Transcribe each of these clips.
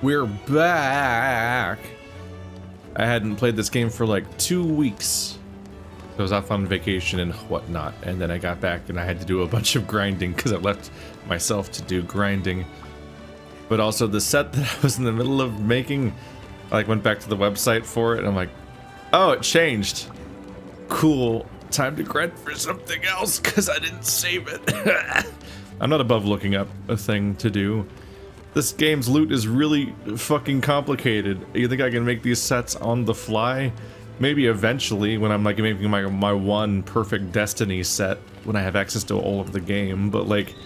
We're back! I hadn't played this game for like 2 weeks. I was off on vacation and whatnot, and then I got back and I had to do a bunch of grinding because I left myself to do grinding. But also the set that I was in the middle of making, I like went back to the website for it and I'm like, oh, it changed. Cool. Time to grind for something else because I didn't save it. I'm not above looking up a thing to do. This game's loot is really fucking complicated. You think I can make these sets on the fly? Maybe eventually when I'm like making my one perfect Destiny set when I have access to all of the game, but like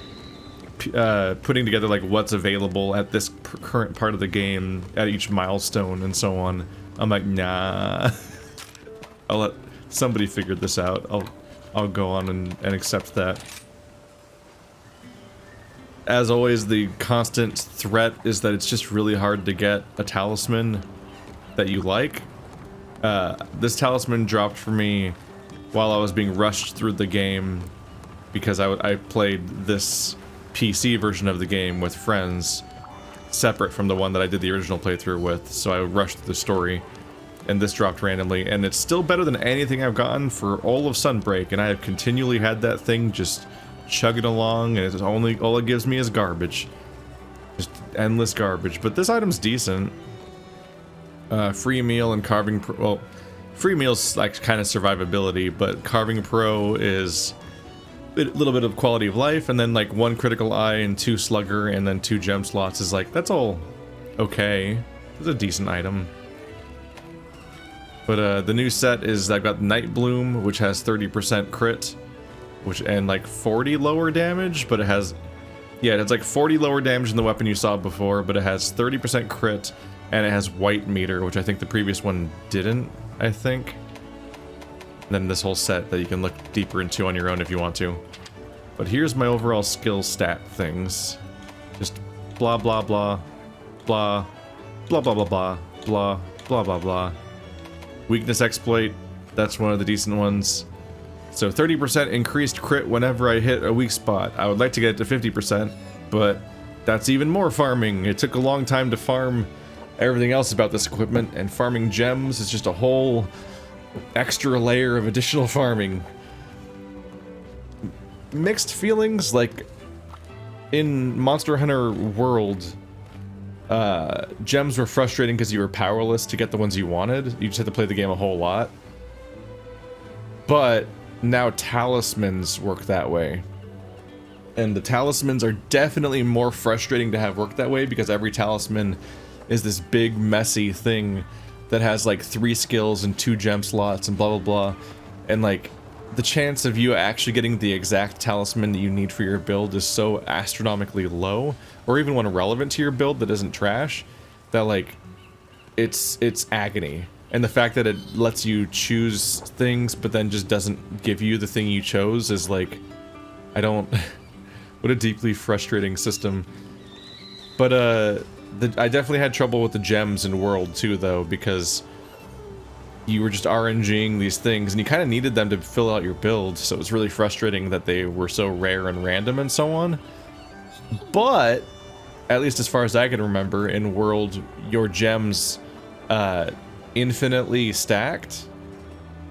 putting together like what's available at this current part of the game at each milestone and so on, I'm like, nah. I'll let somebody figure this out. I'll go on and accept that. As always, the constant threat is that it's just really hard to get a talisman that you like. This talisman dropped for me while I was being rushed through the game because I played this PC version of the game with friends, separate from the one that I did the original playthrough with, so I rushed through the story, and this dropped randomly, and it's still better than anything I've gotten for all of Sunbreak, and I have continually had that thing just chugging along, and it's only all it gives me is garbage. Just endless garbage. But this item's decent. Free meal and carving pro, well, free meal's like kind of survivability, but carving pro is a little bit of quality of life, and then like 1 critical eye and 2 slugger and then 2 gem slots is like, that's all okay. It's a decent item. But the new set is I've got Night Bloom, which has 30% crit, and like 40 lower damage, but it has, yeah, it's like 40 lower damage than the weapon you saw before, but it has 30% crit, and it has white meter, which I think the previous one didn't, I think. And then this whole set that you can look deeper into on your own if you want to. But here's my overall skill stat things. Just blah blah blah, blah, blah blah blah blah, blah, blah blah blah. Weakness exploit, that's one of the decent ones. So 30% increased crit whenever I hit a weak spot. I would like to get it to 50%, but that's even more farming. It took a long time to farm everything else about this equipment, and farming gems is just a whole extra layer of additional farming. Mixed feelings, like in Monster Hunter World, gems were frustrating because you were powerless to get the ones you wanted. You just had to play the game a whole lot. But now talismans work that way, and the talismans are definitely more frustrating to have work that way because every talisman is this big messy thing that has like 3 skills and 2 gem slots and blah blah blah, and like the chance of you actually getting the exact talisman that you need for your build is so astronomically low, or even one relevant to your build that isn't trash, that like it's agony. And the fact that it lets you choose things, but then just doesn't give you the thing you chose is like, I don't... What a deeply frustrating system. But, I definitely had trouble with the gems in World, too, though, because you were just RNGing these things, and you kind of needed them to fill out your build, so it was really frustrating that they were so rare and random and so on. But, at least as far as I can remember, in World, your gems, infinitely stacked,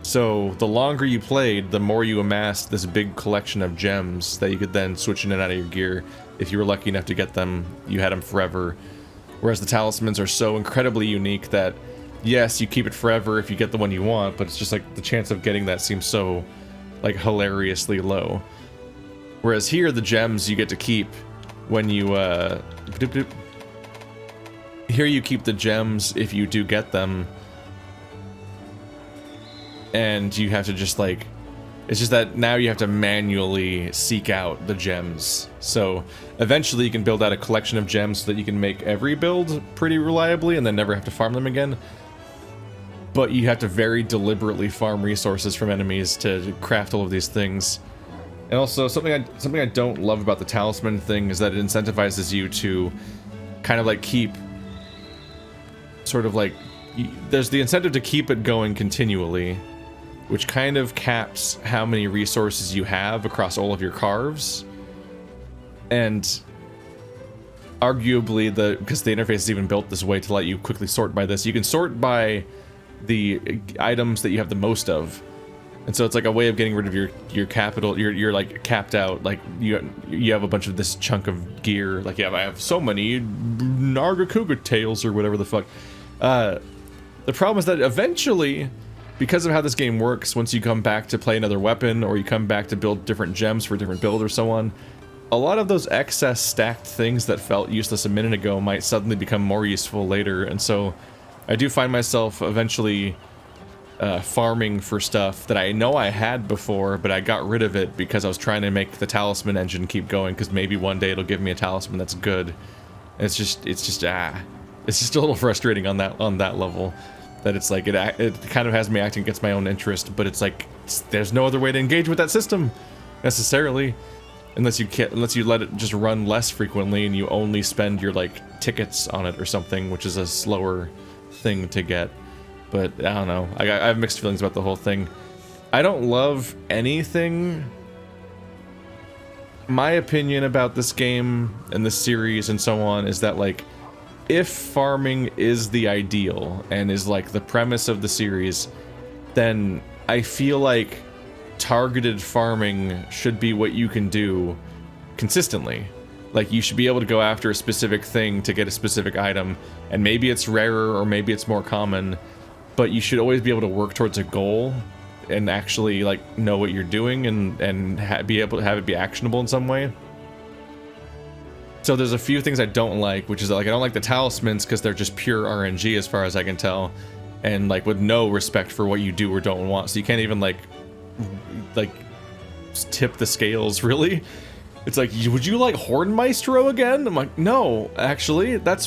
so the longer you played, the more you amassed this big collection of gems that you could then switch in and out of your gear. If you were lucky enough to get them, you had them forever, whereas the talismans are so incredibly unique that yes, you keep it forever if you get the one you want, but it's just like the chance of getting that seems so like hilariously low. Whereas here, the gems you get to keep when you here you keep the gems if you do get them, and you have to just like, it's just that now you have to manually seek out the gems. So eventually you can build out a collection of gems so that you can make every build pretty reliably and then never have to farm them again. But you have to very deliberately farm resources from enemies to craft all of these things. And also something I don't love about the talisman thing is that it incentivizes you to kind of like keep sort of like, there's the incentive to keep it going continually, which kind of caps how many resources you have across all of your carves. And arguably because the interface is even built this way to let you quickly sort by this. You can sort by the items that you have the most of, and so it's like a way of getting rid of your capital. You're like capped out. Like you have a bunch of this chunk of gear. Like I have so many Nargacuga tails or whatever the fuck. The problem is that eventually, because of how this game works, once you come back to play another weapon or you come back to build different gems for a different build or so on, a lot of those excess stacked things that felt useless a minute ago might suddenly become more useful later, and so I do find myself eventually farming for stuff that I know I had before, but I got rid of it because I was trying to make the talisman engine keep going, because maybe one day it'll give me a talisman that's good. It's just a little frustrating on that level, that it's like it kind of has me acting against my own interest, but it's like there's no other way to engage with that system necessarily. Unless you let it just run less frequently and you only spend your like tickets on it or something, which is a slower thing to get. But I don't know. I have mixed feelings about the whole thing. I don't love anything. My opinion about this game and this series and so on is that, like, if farming is the ideal and is like the premise of the series, then I feel like targeted farming should be what you can do consistently. Like, you should be able to go after a specific thing to get a specific item, and maybe it's rarer or maybe it's more common, but you should always be able to work towards a goal and actually like know what you're doing and be able to have it be actionable in some way. So there's a few things I don't like, which is like I don't like the talismans because they're just pure RNG as far as I can tell, and like with no respect for what you do or don't want. So you can't even like tip the scales, really. It's like, would you like Horn Maestro again? I'm like, no, actually, that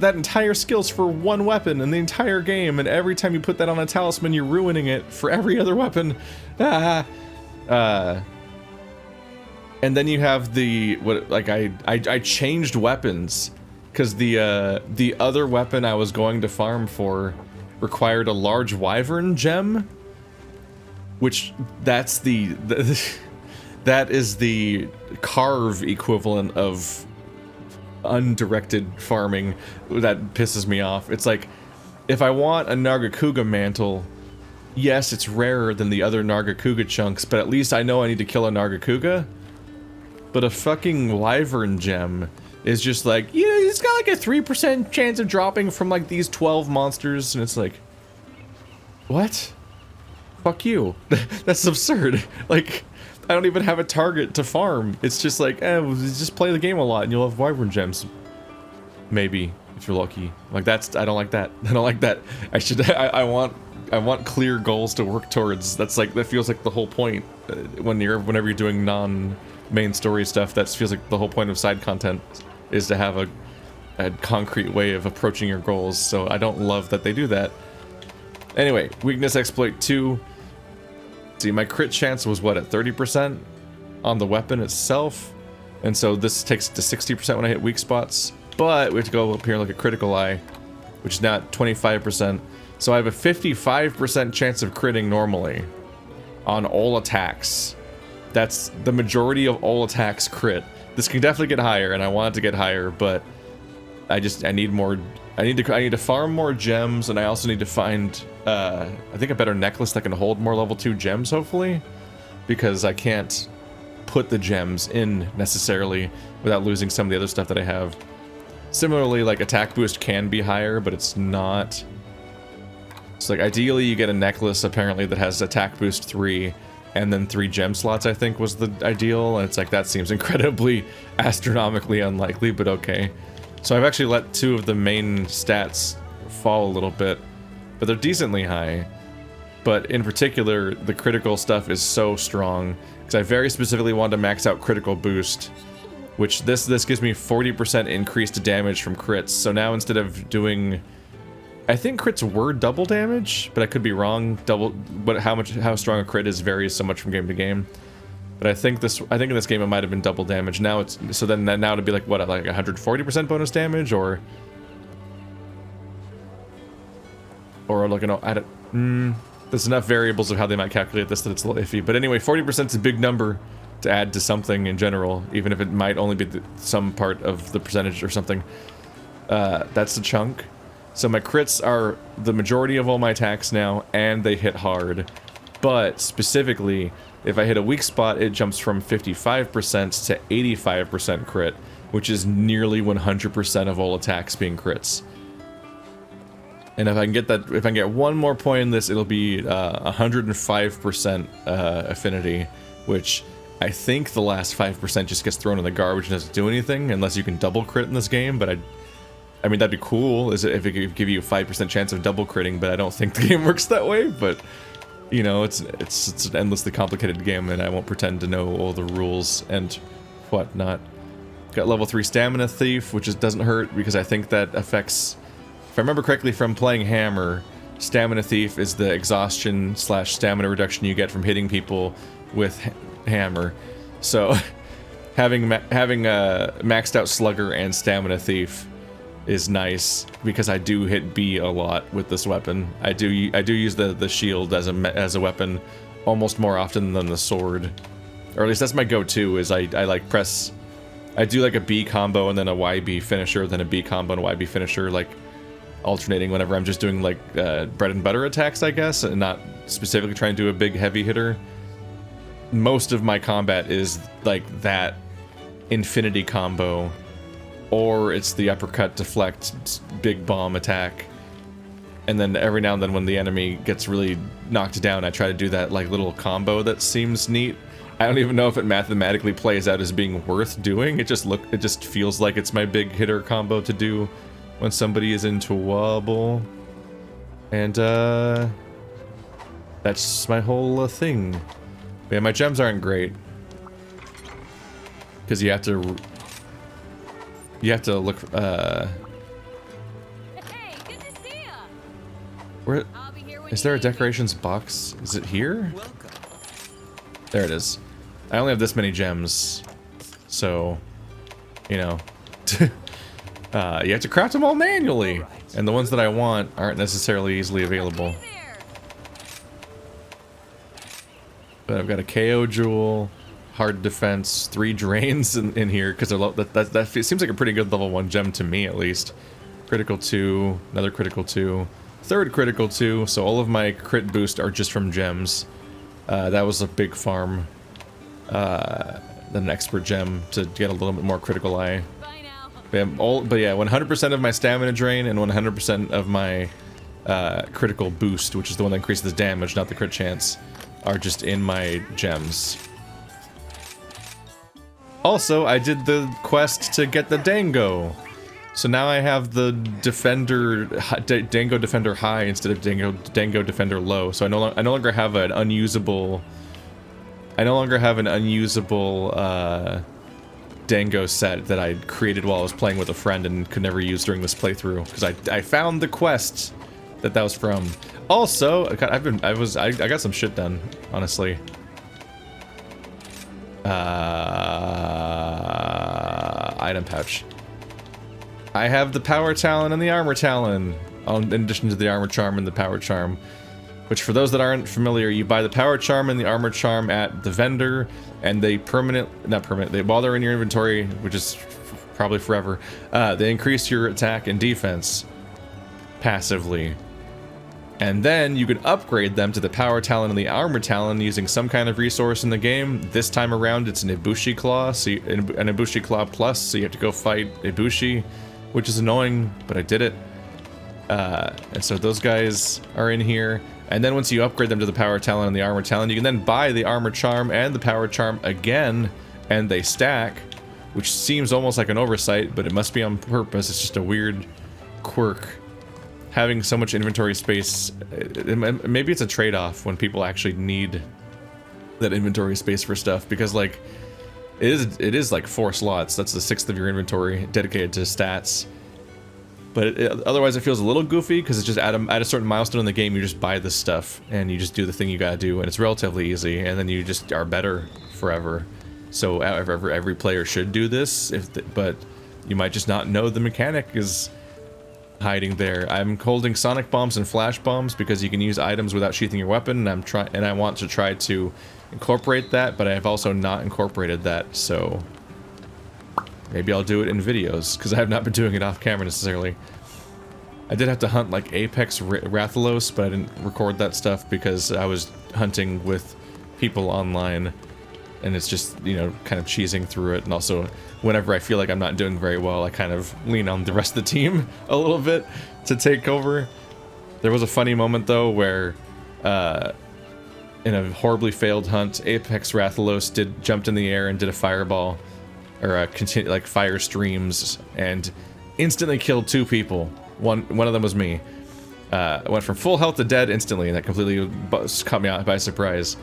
entire skill's for one weapon in the entire game, and every time you put that on a talisman, you're ruining it for every other weapon. And then you have I changed weapons because the other weapon I was going to farm for required a large wyvern gem, which that is the carve equivalent of undirected farming. That pisses me off. It's like, if I want a Nargacuga mantle, yes, it's rarer than the other Nargacuga chunks, but at least I know I need to kill a Nargacuga. But a fucking wyvern gem is just like, yeah, it's got like a 3% chance of dropping from like these 12 monsters, and it's like, what? Fuck you. That's absurd. Like, I don't even have a target to farm. It's just like, just play the game a lot and you'll have wyvern gems. Maybe, if you're lucky. Like, I don't like that. I don't like that. I want clear goals to work towards. That's like, that feels like the whole point whenever you're doing non-main story stuff. That feels like the whole point of side content is to have a concrete way of approaching your goals. So I don't love that they do that. Anyway, weakness exploit 2. See, my crit chance was what, at 30% on the weapon itself, and so this takes it to 60% when I hit weak spots, but we have to go up here and look at critical eye, which is now at 25%, so I have a 55% chance of critting normally on all attacks. That's the majority of all attacks crit. This can definitely get higher, and I want it to get higher, but I need more. I need to farm more gems, and I also need to find I think a better necklace that can hold more level 2 gems, hopefully, because I can't put the gems in necessarily without losing some of the other stuff that I have. Similarly, like, attack boost can be higher, but it's not. So like, ideally you get a necklace apparently that has attack boost 3 and then 3 gem slots, I think was the ideal, and it's like, that seems incredibly astronomically unlikely, but okay. So I've actually let 2 of the main stats fall a little bit, but they're decently high. But in particular, the critical stuff is so strong, because I very specifically wanted to max out critical boost, which this gives me 40% increased damage from crits. So now instead of doing, I think crits were double damage, but I could be wrong. But how strong a crit is varies so much from game to game. But I think in this game it might have been double damage. Now it's, so then now it'd be like, what, like 140% bonus damage, or like there's enough variables of how they might calculate this that it's a little iffy. But anyway, 40% is a big number to add to something in general, even if it might only be some part of the percentage or something. That's the chunk. So my crits are the majority of all my attacks now, and they hit hard. But specifically, if I hit a weak spot, it jumps from 55% to 85% crit, which is nearly 100% of all attacks being crits. And if I can get that, if I can get one more point in this, it'll be 105% affinity, which I think the last 5% just gets thrown in the garbage and doesn't do anything unless you can double crit in this game. But I mean, that'd be cool, is if it could give you a 5% chance of double critting, but I don't think the game works that way. But you know, it's an endlessly complicated game, and I won't pretend to know all the rules and whatnot. Got level 3 Stamina Thief, which doesn't hurt because I think that affects. If I remember correctly from playing Hammer, Stamina Thief is the exhaustion / stamina reduction you get from hitting people with Hammer. So having maxed out Slugger and Stamina Thief is nice because I do hit B a lot with this weapon. I do use the shield as a weapon almost more often than the sword, or at least that's my go-to. Is I like press. I do like a B combo and then a YB finisher, then a B combo and a YB finisher, like alternating whenever I'm just doing like bread and butter attacks, I guess, and not specifically trying to do a big heavy hitter. Most of my combat is like that infinity combo, or it's the uppercut deflect big bomb attack. And then every now and then when the enemy gets really knocked down, I try to do that like little combo that seems neat. I don't even know if it mathematically plays out as being worth doing. It just feels like it's my big hitter combo to do when somebody is in trouble. And that's my whole thing. But yeah, my gems aren't great because you have to look. Hey, good to see ya. Where I'll be here when is you there a need me. decorations box? Is it here? Welcome. There it is. I only have this many gems, so you know. You have to craft them all manually, and the ones that I want aren't necessarily easily available. Hey there. But I've got a KO jewel, hard defense, 3 drains in here because that seems like a pretty good level 1 gem to me, at least. Critical 2, another critical 2, third critical 2. So all of my crit boost are just from gems. That was a big farm. Then an expert gem to get a little bit more critical eye. Bye now. But yeah, 100% of my stamina drain and 100% of my critical boost, which is the one that increases the damage, not the crit chance, are just in my gems. Also, I did the quest to get the Dango. So now I have the Defender, Dango Defender High instead of Dango Defender Low. So I no longer have an unusable. I no longer have an unusable Dango set that I created while I was playing with a friend and could never use during this playthrough because I found the quest that was from. Also, I got some shit done, honestly. Item pouch. I have the Power Talon and the Armor Talon, in addition to the Armor Charm and the Power Charm. Which, for those that aren't familiar, you buy the Power Charm and the Armor Charm at the vendor, and they while they're in your inventory, which is probably forever, they increase your attack and defense passively. And then you can upgrade them to the Power Talon and the Armor Talon using some kind of resource in the game. This time around, it's an Ibushi Claw, so an Ibushi Claw Plus, so you have to go fight Ibushi, which is annoying, but I did it. And so those guys are in here. And then once you upgrade them to the Power Talon and the Armor Talon, you can then buy the Armor Charm and the Power Charm again, and they stack, which seems almost like an oversight, but it must be on purpose. It's just a weird quirk. Having so much inventory space, maybe it's a trade-off when people actually need that inventory space for stuff, because like it is like 4 slots. That's the 6th of your inventory dedicated to stats. But otherwise it feels a little goofy because it's just at a certain milestone in the game you just buy this stuff and you just do the thing you gotta do, and it's relatively easy, and then you just are better forever. So every player should do this, but you might just not know the mechanic is hiding there. I'm holding sonic bombs and flash bombs because you can use items without sheathing your weapon, and I want to try to incorporate that, but I've also not incorporated that, so maybe I'll do it in videos because I have not been doing it off camera necessarily. I did have to hunt like Apex Rathalos, but I didn't record that stuff because I was hunting with people online, and it's just, you know, kind of cheesing through it. And also, whenever I feel like I'm not doing very well, I kind of lean on the rest of the team a little bit to take over. There was a funny moment though where, in a horribly failed hunt, Apex Rathalos jumped in the air and did a fireball, or like fire streams, and instantly killed 2 people. One of them was me. Went from full health to dead instantly, and that completely caught me out by surprise.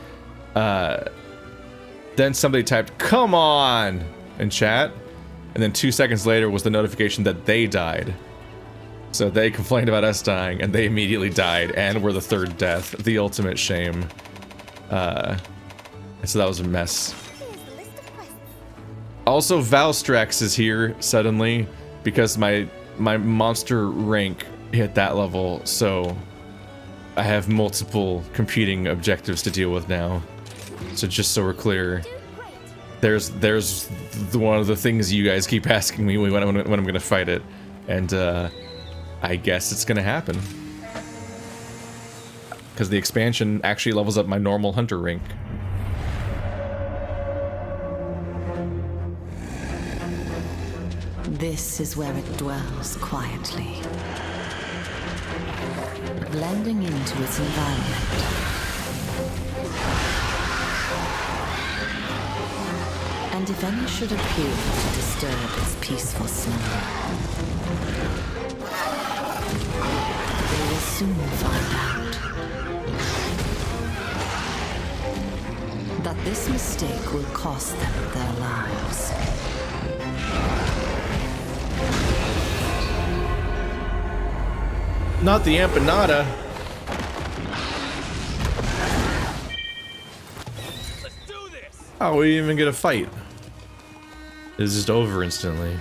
Then somebody typed, "Come on!" in chat, and then 2 seconds later was the notification that they died. So they complained about us dying, and they immediately died, and were the 3rd death. The ultimate shame. So that was a mess. Also, Valstrax is here suddenly, because my monster rank hit that level, so I have multiple competing objectives to deal with now. So just so we're clear, there's one of the things you guys keep asking me when I'm gonna fight it, and I guess it's gonna happen because the expansion actually levels up my normal hunter rank. This is where it dwells quietly, blending into its environment. And if any should appear to disturb its peaceful slumber, they will soon find out that this mistake will cost them their lives. Not the empanada. Let's do this. Oh, we didn't even get a fight. It's just over instantly.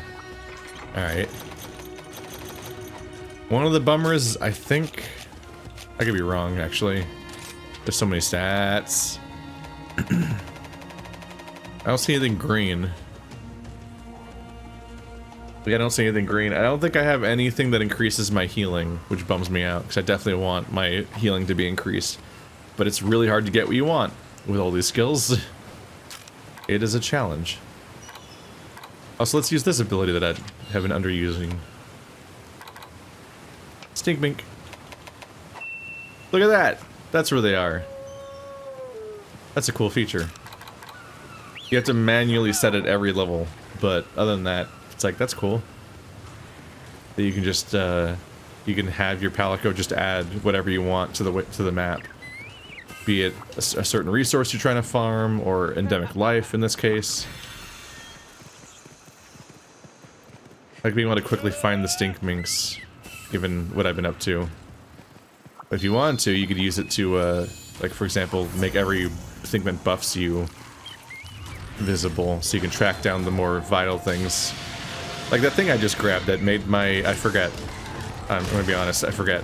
Alright. One of the bummers, I think... I could be wrong, actually. There's so many stats. I don't see anything green. Like, I don't see anything green. I don't think I have anything that increases my healing, which bums me out, because I definitely want my healing to be increased. But it's really hard to get what you want with all these skills. It is a challenge. Also, let's use this ability that I have been underusing. Stink Mink. Look at that! That's where they are. That's a cool feature. You have to manually set it every level, but other than that, it's like, that's cool. That you can just, you can have your Palico just add whatever you want to the map. Be it a certain resource you're trying to farm, or endemic life in this case. Like, we want to quickly find the stink minks, given what I've been up to. But if you wanted to, you could use it to, like, for example, make every stink mint buffs you visible, so you can track down the more vital things. Like that thing I just grabbed that made my... I forget. I'm gonna be honest, I forget.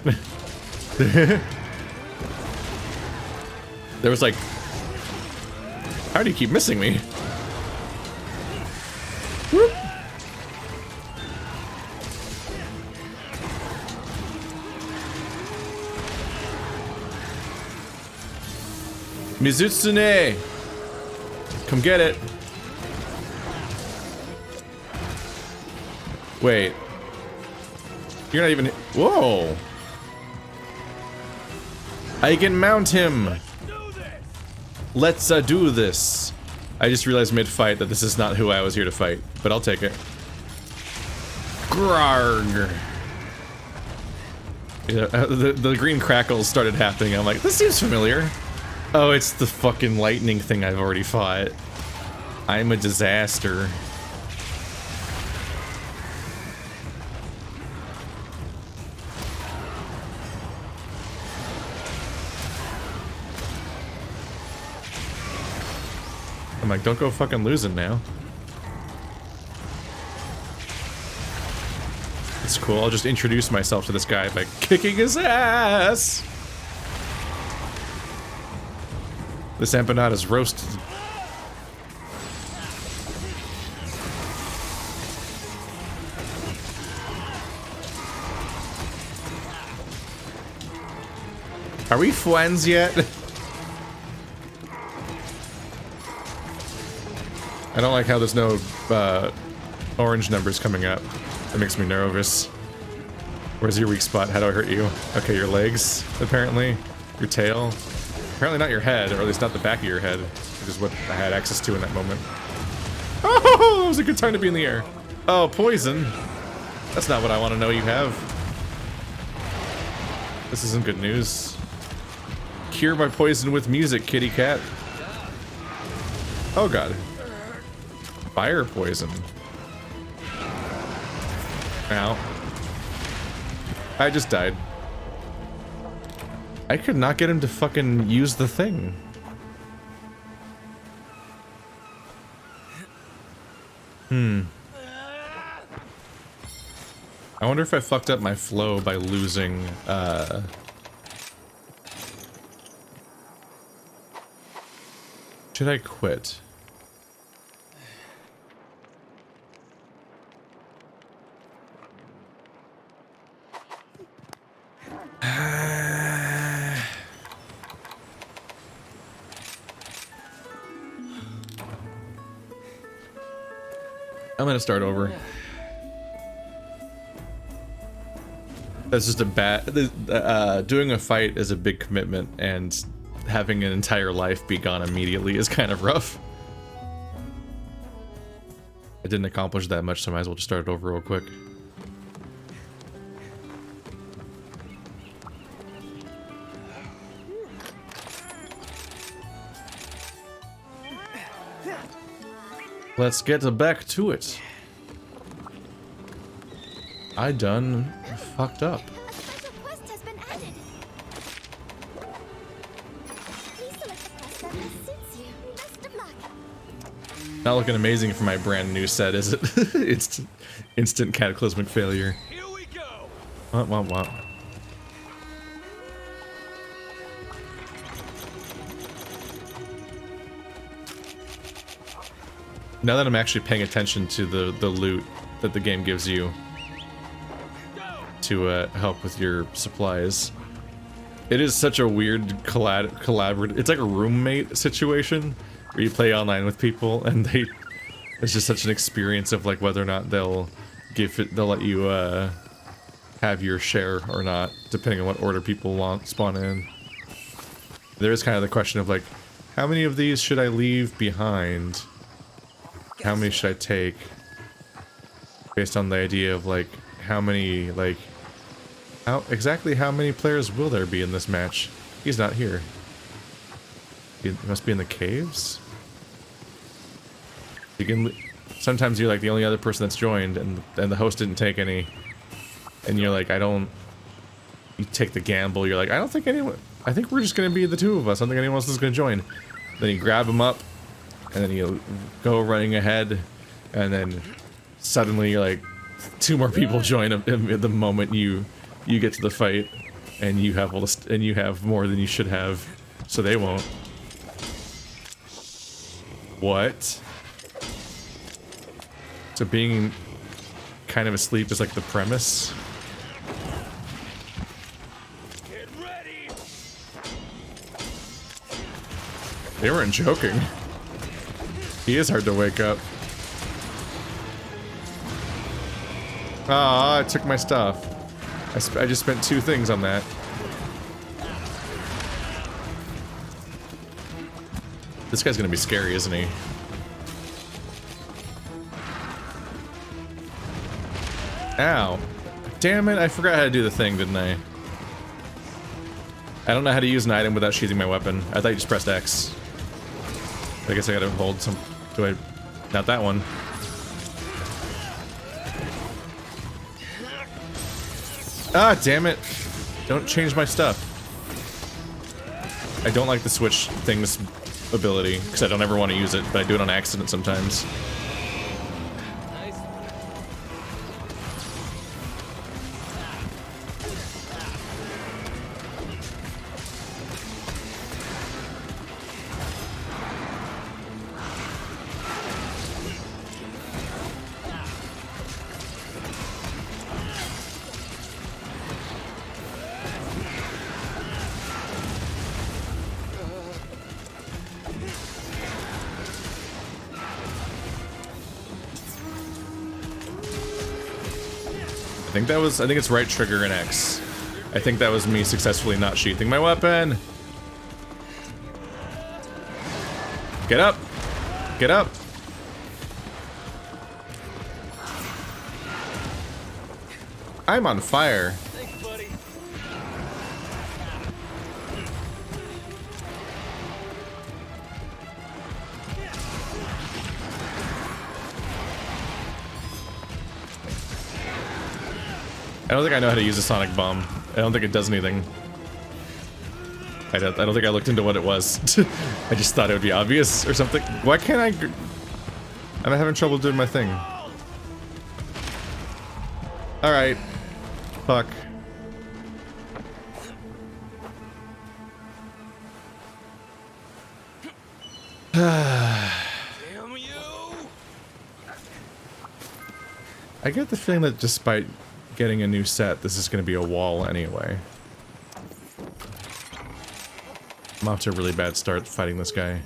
There was like... How do you keep missing me? Whoop. Mizutsune! Come get it. Wait. You're not even... Whoa! I can mount him! Let's do this! I just realized mid-fight that this is not who I was here to fight, but I'll take it. Grarg! Yeah, the green crackles started happening. I'm like, this seems familiar. Oh, it's the fucking lightning thing I've already fought. I'm a disaster. I'm like, don't go fucking losing now. That's cool. I'll just introduce myself to this guy by kicking his ass. This empanada's roasted. Are we friends yet? I don't like how there's no orange numbers coming up. That makes me nervous. Where's your weak spot? How do I hurt you? Okay, your legs, apparently. Your tail. Apparently not your head, or at least not the back of your head, which is what I had access to in that moment. Oh, it was a good time to be in the air. Oh, poison. That's not what I want to know you have. This isn't good news. Cure by poison with music, kitty cat. Oh god. Fire poison. Ow. I just died. I could not get him to fucking use the thing. I wonder if I fucked up my flow by losing, Should I quit? I'm gonna start over. That's just a bad... doing a fight is a big commitment, and having an entire life be gone immediately is kind of rough. I didn't accomplish that much, so I might as well just start it over real quick. Let's get back to it. I done fucked up. A special quest has been added. Please select the quest that best suits you. Best of luck. Not looking amazing for my brand new set, is it? It's instant cataclysmic failure. Here we go. What? Now that I'm actually paying attention to the loot that the game gives you to help with your supplies, it is such a weird collaborative. It's like a roommate situation where you play online with people, and it's just such an experience of like whether or not they'll let you have your share or not, depending on what order people spawn in. There is kind of the question of like, how many of these should I leave behind? How many should I take? Based on the idea of like, how many players will there be in this match? He's not here. He must be in the caves? You can... Sometimes you're like the only other person that's joined, and the host didn't take any. And you're like, you take the gamble, you're like, I think we're just gonna be the two of us, I don't think anyone else is gonna join. Then you grab them up, and then you go running ahead, and then suddenly you're like, two more people join at the moment you get to the fight, and you have and you have more than you should have, so they won't. What? So being kind of asleep is like the premise? Get ready. They weren't joking. He is hard to wake up. Ah, I took my stuff. I just spent 2 things on that. This guy's gonna be scary, isn't he? Ow. Damn it, I forgot how to do the thing, didn't I? I don't know how to use an item without sheathing my weapon. I thought you just pressed X. I guess I gotta hold some... Not that one. Ah, damn it. Don't change my stuff. I don't like the switch thing's ability, because I don't ever want to use it, but I do it on accident sometimes. Nice. think it's right trigger and X. I think that was me successfully not sheathing my weapon. Get up! Get up! I'm on fire. Thanks, buddy. I don't think I know how to use a sonic bomb. I don't think it does anything. I don't think I looked into what it was. I just thought it would be obvious or something. Why can't I? I'm having trouble doing my thing. Alright. Fuck. Damn you! I get the feeling that despite getting a new set, this is going to be a wall anyway. I'm off to a really bad start fighting this guy.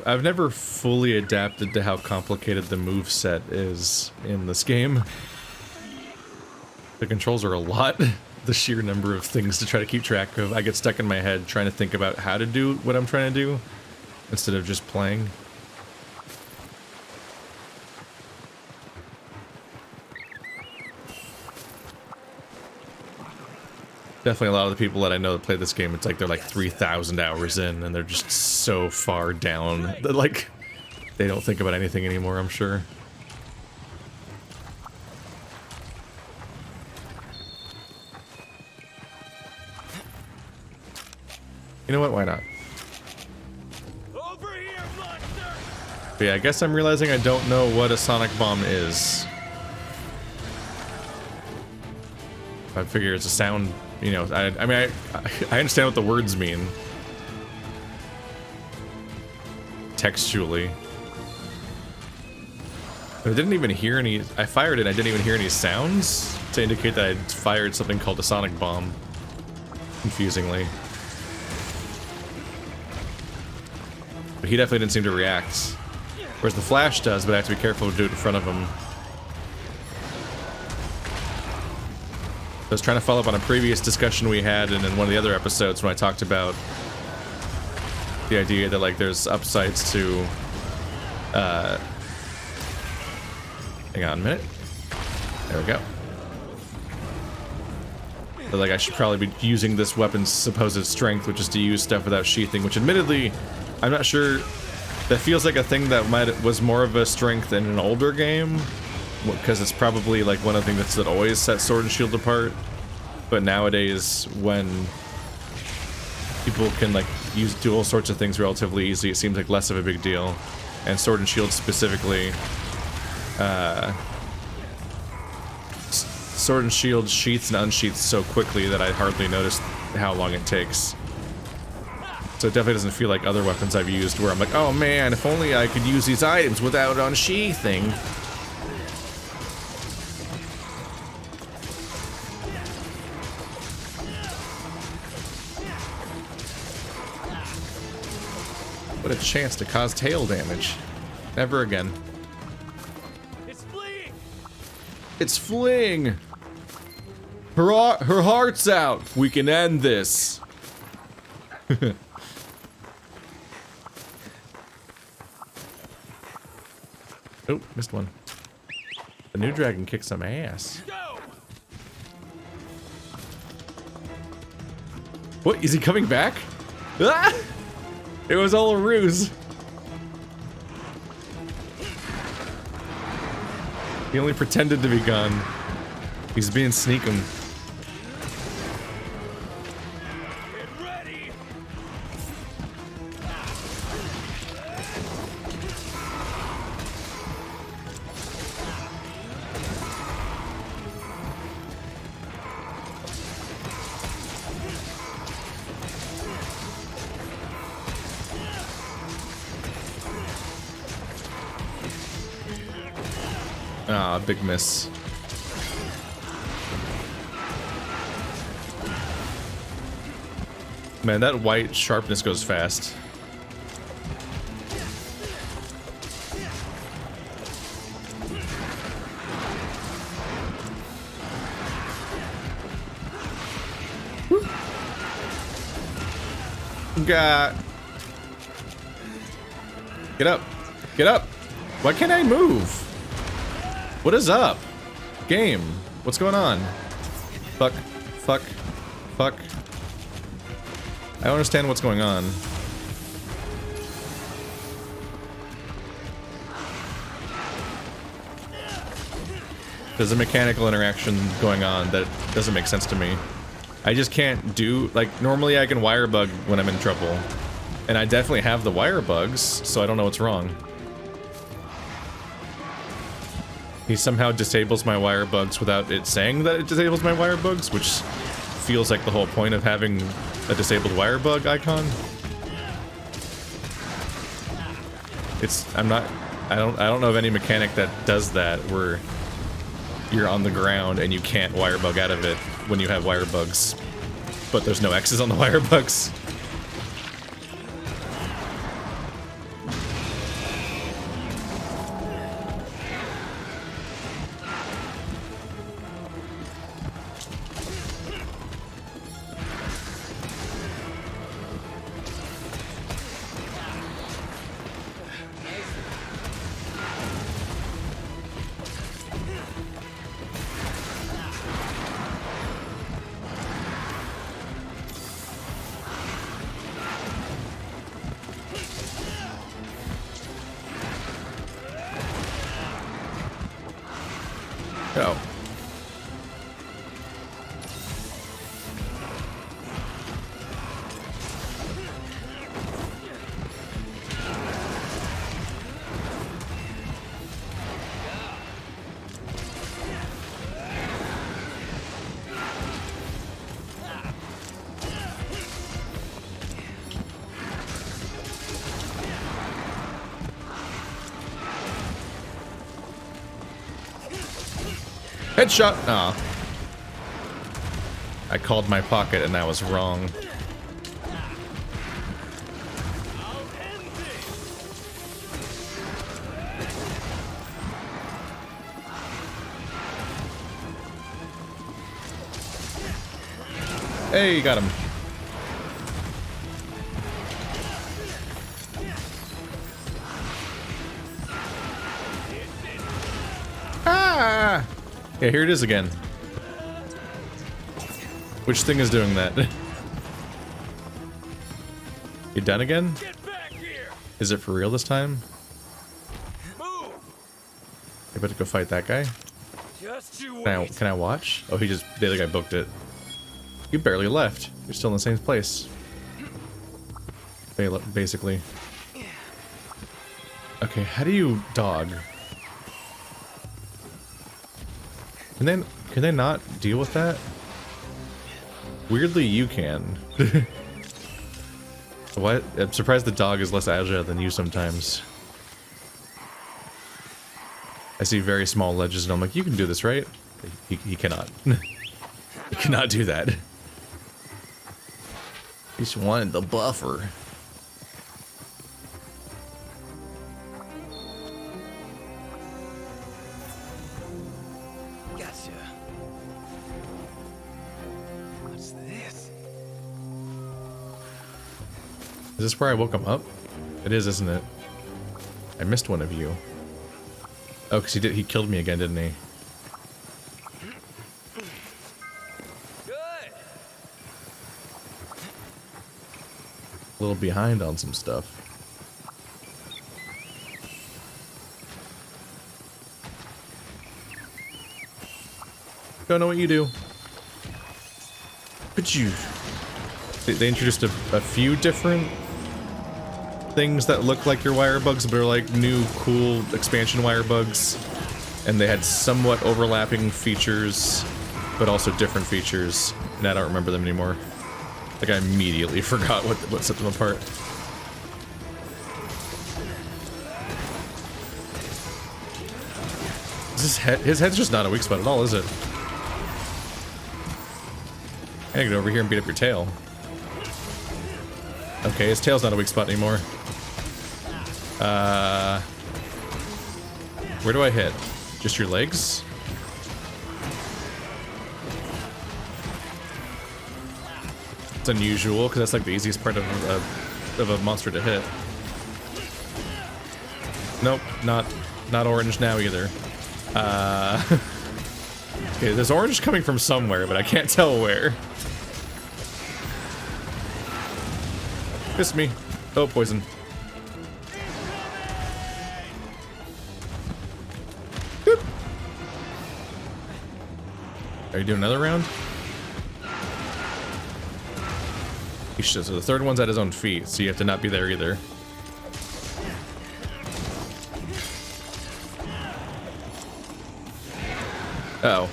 I've never fully adapted to how complicated the moveset is in this game. The controls are a lot. The sheer number of things to try to keep track of. I get stuck in my head trying to think about how to do what I'm trying to do instead of just playing. Definitely a lot of the people that I know that play this game, it's like they're like 3,000 hours in and they're just so far down that like they don't think about anything anymore, I'm sure. You know what? Why not? Over here, monster! But yeah, I guess I'm realizing I don't know what a sonic bomb is. I figure it's a sound, you know, I mean, I understand what the words mean. Textually. But I didn't even hear any, I fired it, I didn't even hear any sounds to indicate that I fired something called a sonic bomb. Confusingly. But he definitely didn't seem to react. Whereas the Flash does, but I have to be careful to do it in front of him. I was trying to follow up on a previous discussion we had in one of the other episodes when I talked about the idea that like there's upsides to hang on a minute. There we go. But like I should probably be using this weapon's supposed strength, which is to use stuff without sheathing, which admittedly I'm not sure, that feels like a thing that was more of a strength in an older game. Because it's probably like one of the things that always set Sword and Shield apart. But nowadays, when people can like do all sorts of things relatively easy, it seems like less of a big deal. And Sword and Shield specifically, Sword and Shield sheaths and unsheaths so quickly that I hardly notice how long it takes. So it definitely doesn't feel like other weapons I've used where I'm like, oh man, if only I could use these items without unsheathing. What a chance to cause tail damage. Never again. It's fleeing! It's fleeing! Her heart's out! We can end this! Oh, missed one. The new dragon kicked some ass. Go! What? Is he coming back? Ah! It was all a ruse. He only pretended to be gone. He's being sneaking. Get ready! Ah, big miss. Man, that white sharpness goes fast. Woo. Got. Get up. Get up. Why can't I move? What is up? Game. What's going on? Fuck. Fuck. Fuck. I don't understand what's going on. There's a mechanical interaction going on that doesn't make sense to me. I just can't do, like, normally I can Wirebug when I'm in trouble. And I definitely have the Wirebugs, so I don't know what's wrong. He somehow disables my Wirebugs without it saying that it disables my Wirebugs, which feels like the whole point of having a disabled Wirebug icon. I don't know of any mechanic that does that where you're on the ground and you can't Wirebug out of it when you have Wirebugs, but there's no X's on the Wirebugs. Oh. Headshot! Aw. I called my pocket and I was wrong. Hey, got him. Ah! Yeah, here it is again. Which thing is doing that? You done again? Get back here! Is it for real this time? Move! I better go fight that guy. Just you Can wait. I watch? Oh, the other guy booked it. You barely left. You're still in the same place. Basically. Okay, how do you dog? Can they not deal with that? Weirdly, you can. What? I'm surprised the dog is less agile than you sometimes. I see very small ledges and I'm like, you can do this, right? He cannot. He cannot do that. He just wanted the buffer. Gotcha. What's this? Is this where I woke him up? It is, isn't it? I missed one of you. Oh, because he killed me again, didn't he? Good. A little behind on some stuff. Don't know what you do. But you... They introduced a few different things that look like your Wirebugs, but are like new, cool expansion Wirebugs. And they had somewhat overlapping features, but also different features. And I don't remember them anymore. Like I immediately forgot what set them apart. his head? His head's just not a weak spot at all, is it? I gotta get over here and beat up your tail. Okay, his tail's not a weak spot anymore. Where do I hit? Just your legs? It's unusual, because that's like the easiest part of a monster to hit. Nope, not orange now either. Okay, there's orange coming from somewhere, but I can't tell where. Miss me. Oh, poison. Boop. Are you doing another round? You should. So the third one's at his own feet, so you have to not be there either. Uh-oh.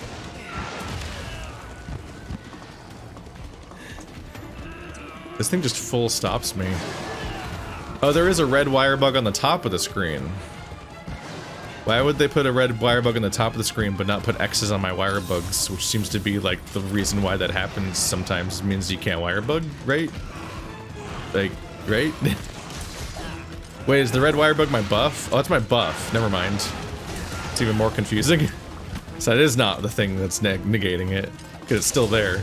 This thing just full stops me. Oh, there is a red Wirebug on the top of the screen. Why would they put a red Wirebug on the top of the screen but not put X's on my Wirebugs, which seems to be like the reason why that happens sometimes, means you can't Wirebug, right? Like, right? Wait, is the red Wirebug my buff? Oh, that's my buff. Never mind. It's even more confusing. So that is not the thing that's negating it, because it's still there.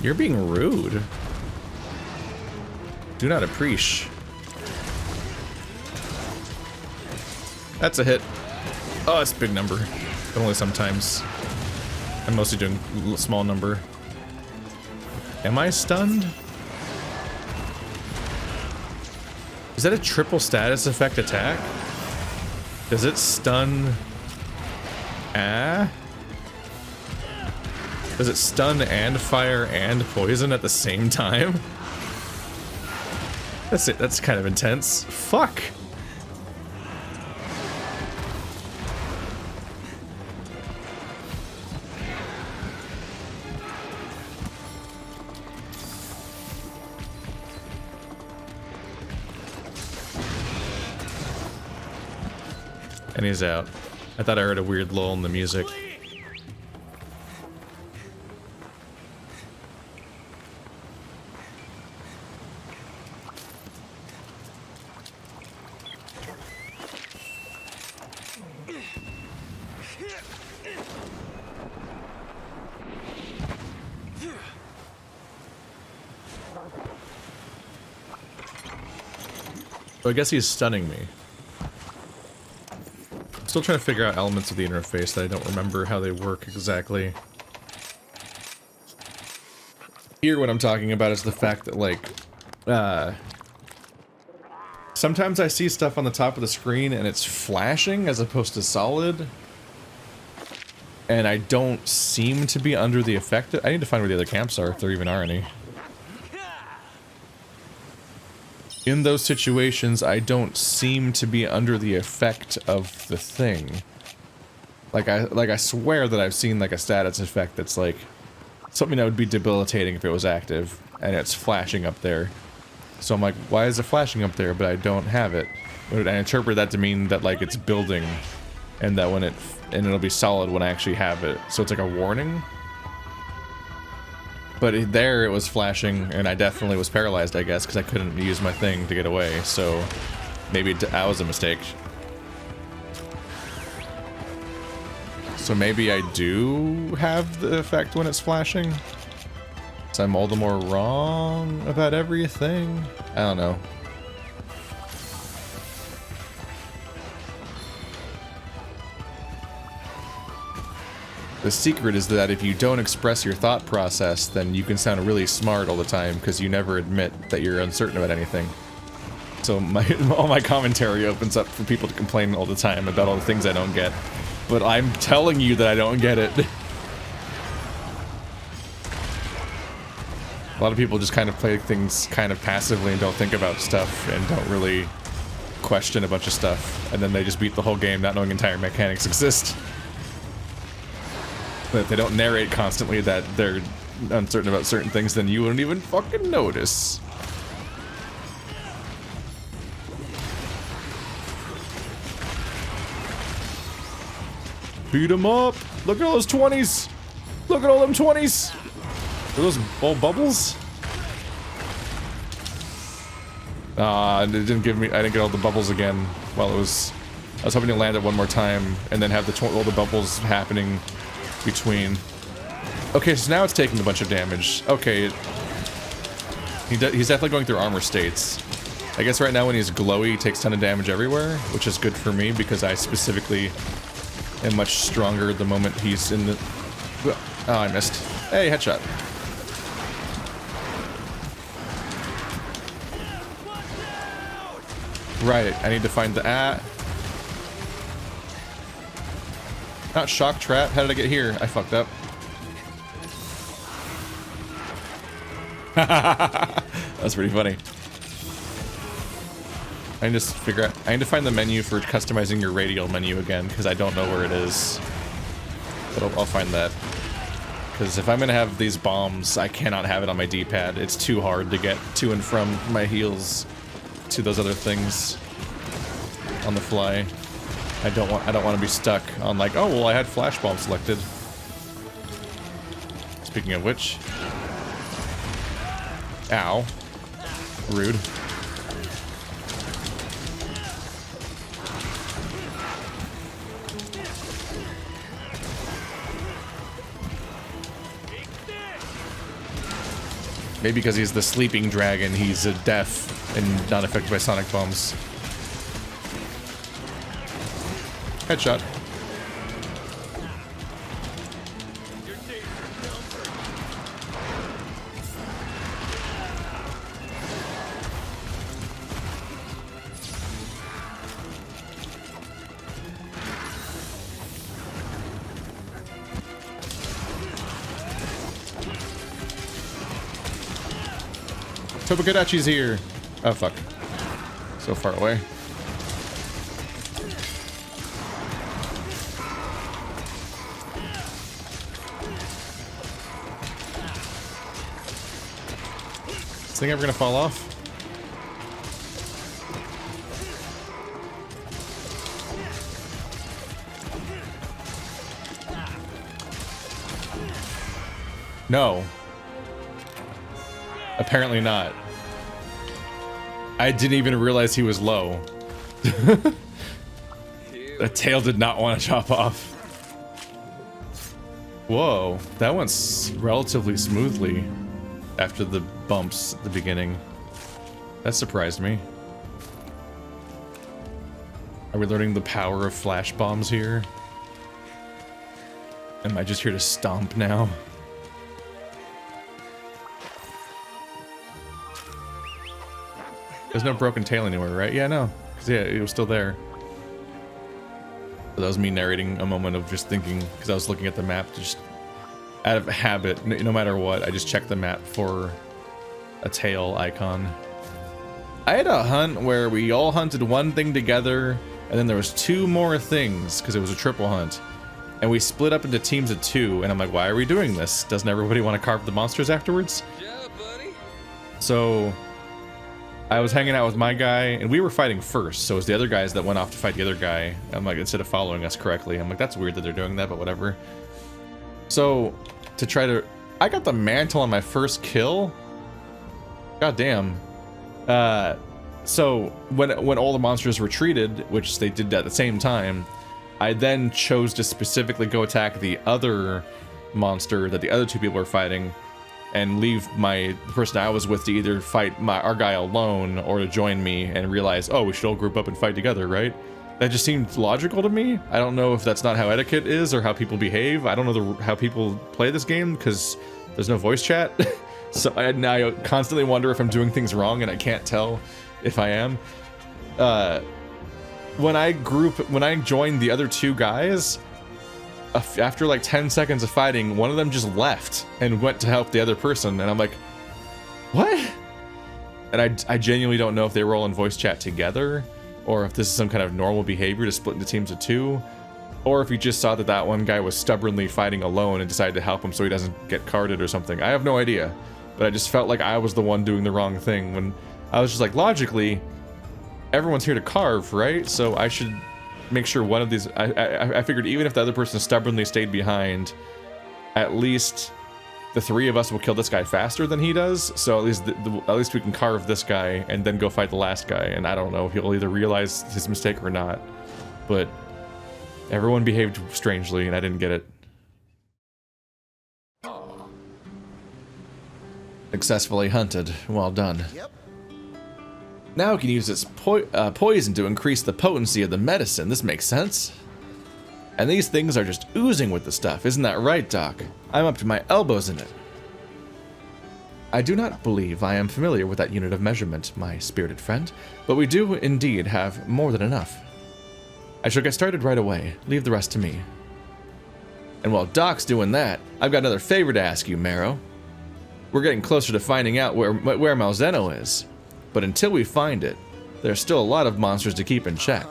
You're being rude. Do not appreciate. That's a hit. Oh, it's a big number. But only sometimes. I'm mostly doing small number. Am I stunned? Is that a triple status effect attack? Does it stun? Does it stun and fire and poison at the same time? That's it. That's kind of intense. Fuck. And he's out. I thought I heard a weird lull in the music. So I guess he's stunning me. I'm still trying to figure out elements of the interface that I don't remember how they work exactly. Here what I'm talking about is the fact that, like, sometimes I see stuff on the top of the screen and it's flashing as opposed to solid. And I don't seem to be under the effect I need to find where the other camps are, if there even are any. In those situations, I don't seem to be under the effect of the thing. Like I swear that I've seen like a status effect that's like something that would be debilitating if it was active, and it's flashing up there. So I'm like, why is it flashing up there, but I don't have it? And I interpret that to mean that like it's building, and that when it'll be solid when I actually have it. So it's like a warning. But there it was flashing, and I definitely was paralyzed, I guess, because I couldn't use my thing to get away, so maybe that was a mistake. So maybe I do have the effect when it's flashing? So I'm all the more wrong about everything? I don't know. The secret is that if you don't express your thought process, then you can sound really smart all the time because you never admit that you're uncertain about anything. So all my commentary opens up for people to complain all the time about all the things I don't get. But I'm telling you that I don't get it. lot of people just kind of play things kind of passively and don't think about stuff and don't really question a bunch of stuff, and then they just beat the whole game not knowing entire mechanics exist. But if they don't narrate constantly that they're uncertain about certain things, then you wouldn't even fucking notice. Beat them up! Look at all those 20s! Look at all them 20s! Are those old bubbles? It didn't give me. I didn't get all the bubbles again while it was. I was hoping to land it one more time and then have all the bubbles happening between. Okay, so now it's taking a bunch of damage. Okay, he's definitely going through armor states. I guess right now when he's glowy, he takes a ton of damage everywhere, which is good for me because I specifically am much stronger the moment he's in the. Oh, I missed. Hey, headshot. Right, I need to find the Not shock trap. How did I get here? I fucked up. That's pretty funny. I need to figure out. I need to find the menu for customizing your radial menu again because I don't know where it is. But I'll find that. Because if I'm gonna have these bombs, I cannot have it on my D-pad. It's too hard to get to and from my heals to those other things on the fly. I don't want to be stuck on like, oh well, I had flash bomb selected. Speaking of which, ow, rude. Maybe because he's the sleeping dragon, he's deaf and not affected by sonic bombs. Headshot. Tobakadachi's here. Oh fuck. So far away. Is this thing ever gonna fall off? No. Apparently not. I didn't even realize he was low. The tail did not want to chop off. Whoa, that went relatively smoothly after the bumps at the beginning. That surprised me. Are we learning the power of flash bombs here? Am I just here to stomp now? There's no broken tail anywhere, right? Yeah, no. 'Cause yeah, it was still there. But that was me narrating a moment of just thinking, because I was looking at the map, just out of habit, no matter what, I just checked the map for a tail icon. I had a hunt where we all hunted one thing together, and then there was two more things, because it was a triple hunt. And we split up into teams of two, and I'm like, why are we doing this? Doesn't everybody want to carve the monsters afterwards? Yeah, buddy. So I was hanging out with my guy, and we were fighting first, so it was the other guys that went off to fight the other guy. I'm like, instead of following us correctly, I'm like, that's weird that they're doing that, but whatever. So, to try to... I got the mantle on my first kill. God damn. So, when all the monsters retreated, which they did at the same time, I then chose to specifically go attack the other monster that the other two people were fighting, and leave the person I was with to either fight our guy alone or to join me, and realize, oh, we should all group up and fight together, right? That just seemed logical to me. I don't know if that's not how etiquette is or how people behave. I don't know how people play this game because there's no voice chat. So I constantly wonder if I'm doing things wrong, and I can't tell if I am. When I joined the other two guys, after like 10 seconds of fighting, one of them just left and went to help the other person, and I'm like, What? And I genuinely don't know if they were all in voice chat together, or if this is some kind of normal behavior to split into teams of 2, or if he just saw that that one guy was stubbornly fighting alone and decided to help him so he doesn't get carded or something. I have no idea, but I just felt like I was the one doing the wrong thing when I was just like, logically, everyone's here to carve, right? So I should make sure one of these... I figured even if the other person stubbornly stayed behind, at least the 3 of us will kill this guy faster than he does. So at least we can carve this guy and then go fight the last guy. And I don't know if he'll either realize his mistake or not. But everyone behaved strangely, and I didn't get it. Successfully hunted. Well done. Yep. Now we can use this poison to increase the potency of the medicine. This makes sense. And these things are just oozing with the stuff. Isn't that right, Doc? I'm up to my elbows in it. I do not believe I am familiar with that unit of measurement, my spirited friend, but we do indeed have more than enough. I shall get started right away. Leave the rest to me. And while Doc's doing that, I've got another favor to ask you, Marrow. We're getting closer to finding out where Malzeno is, but until we find it, there's still a lot of monsters to keep in check.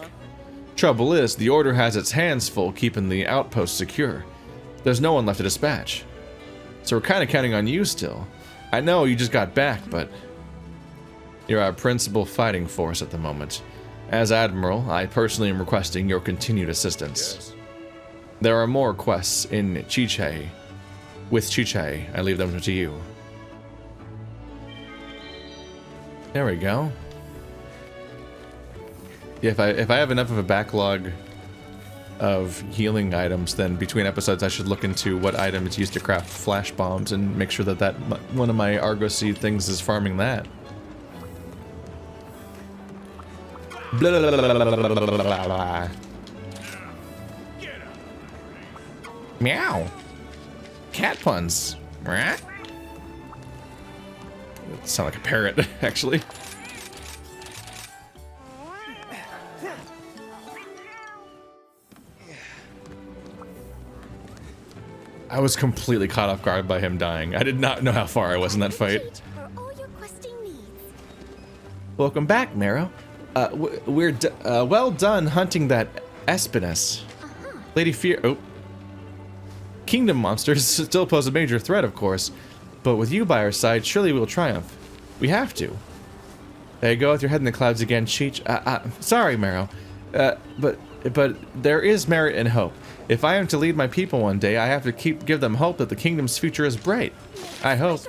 Trouble is, the Order has its hands full keeping the outpost secure. There's no one left to dispatch. So we're kind of counting on you still. I know you just got back, but you're our principal fighting force at the moment. As Admiral, I personally am requesting your continued assistance. Yes. There are more quests in Chiche. With Chiche, I leave them to you. There we go. Yeah, if I have enough of a backlog of healing items, then between episodes I should look into what item is used to craft flash bombs and make sure that one of my Argosy things is farming that. Blah, blah, blah, blah, blah, blah, blah, blah. Meow. Cat puns. That sound like a parrot, actually. I was completely caught off guard by him dying. I did not know how far I was in that fight. For all your questing needs. Welcome back, Marrow. We're well done hunting that Espinas. Lady Fear... Oh. Kingdom monsters still pose a major threat, of course. But with you by our side, surely we'll triumph. We have to. There you go with your head in the clouds again, Cheech. Sorry, Marrow. But there is merit and hope. If I am to lead my people one day, I have to give them hope that the kingdom's future is bright. I hope.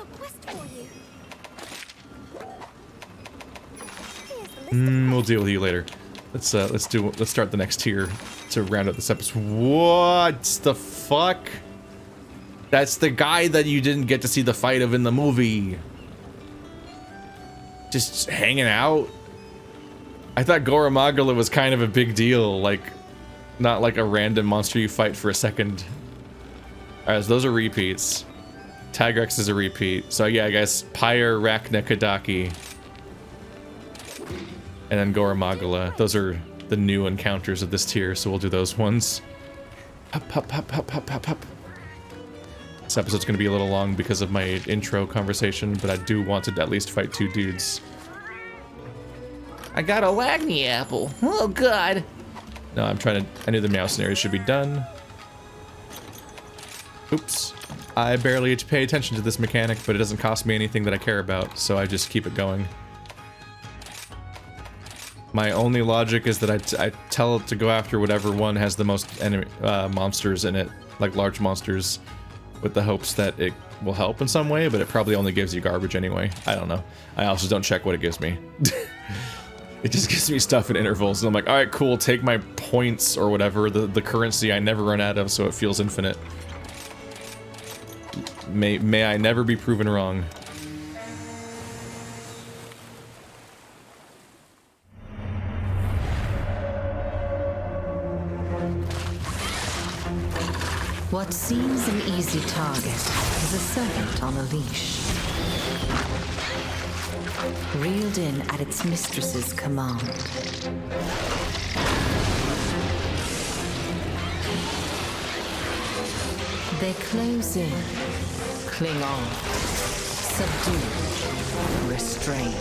We'll deal with you later. Let's start the next tier to round out this episode. What the fuck? That's the guy that you didn't get to see the fight of in the movie. Just hanging out. I thought Goramagala was kind of a big deal, like not like a random monster you fight for a second. Alright, so those are repeats. Tigrex is a repeat. So yeah, I guess Pyre, Rakna-Kadaki, and then Goramagala. Those are the new encounters of this tier, so we'll do those ones. Hup, hup, hup, hup, hup, hup, hup. This episode's gonna be a little long because of my intro conversation, but I do want to at least fight 2 dudes. I got a Lagny apple. Oh god. No, I knew the meow scenario should be done. Oops. I barely pay attention to this mechanic, but it doesn't cost me anything that I care about, so I just keep it going. My only logic is that I tell it to go after whatever one has the most enemy monsters in it, like large monsters, with the hopes that it will help in some way, but it probably only gives you garbage anyway. I don't know. I also don't check what it gives me. It just gives me stuff in intervals, and I'm like, alright, cool, take my points or whatever, the currency I never run out of, so it feels infinite. May I never be proven wrong. What seems an easy target is a serpent on a leash. Reeled in at its mistress's command. They close in, cling on, Subdue. Restrain.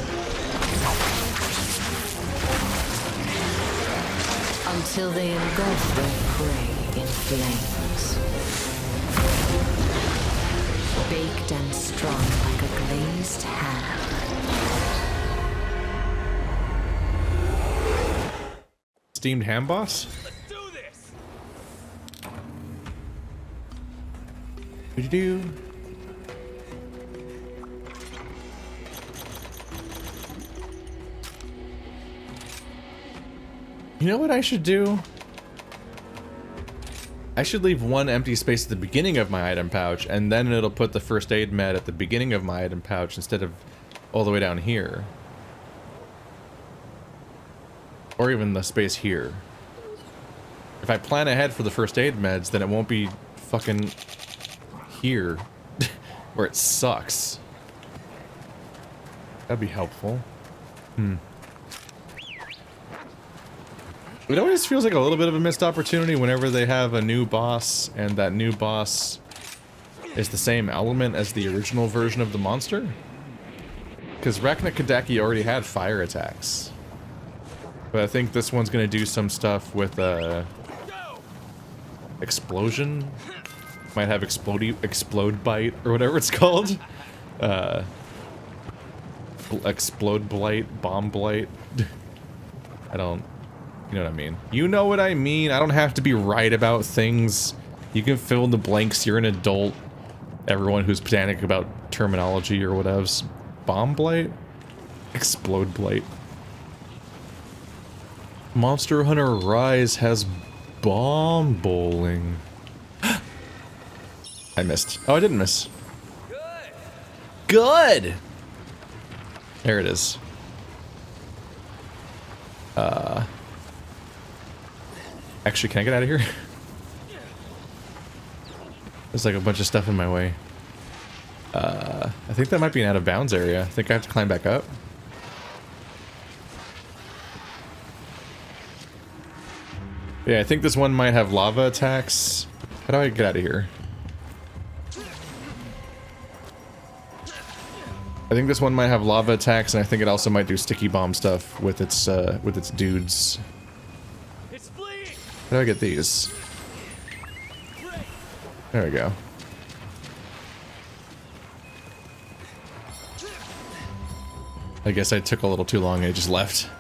Until they engulf their prey in flames. Baked and strung like a glazed ham. Steamed ham boss? Let's do this. What'd you do? You know what I should do? I should leave one empty space at the beginning of my item pouch, and then it'll put the first aid med at the beginning of my item pouch instead of all the way down here. Or even the space here. If I plan ahead for the first aid meds, then it won't be fucking here, where it sucks. That'd be helpful. It always feels like a little bit of a missed opportunity whenever they have a new boss, and that new boss is the same element as the original version of the monster. Because Rakna-Kadaki already had fire attacks. But I think this one's gonna do some stuff with explosion. Might have explode bite or whatever it's called. Explode blight, bomb blight. I don't. You know what I mean? You know what I mean. I don't have to be right about things. You can fill in the blanks. You're an adult. Everyone who's pedantic about terminology or whatevs. Bomb blight? Explode blight. Monster Hunter Rise has bomb bowling. I missed. Oh, I didn't miss. Good! There it is. Actually, can I get out of here? There's like a bunch of stuff in my way. I think that might be an out of bounds area. I think I have to climb back up. Yeah, I think this one might have lava attacks. How do I get out of here? I think this one might have lava attacks, and I think it also might do sticky bomb stuff with its dudes. How do I get these? There we go. I guess I took a little too long and I just left.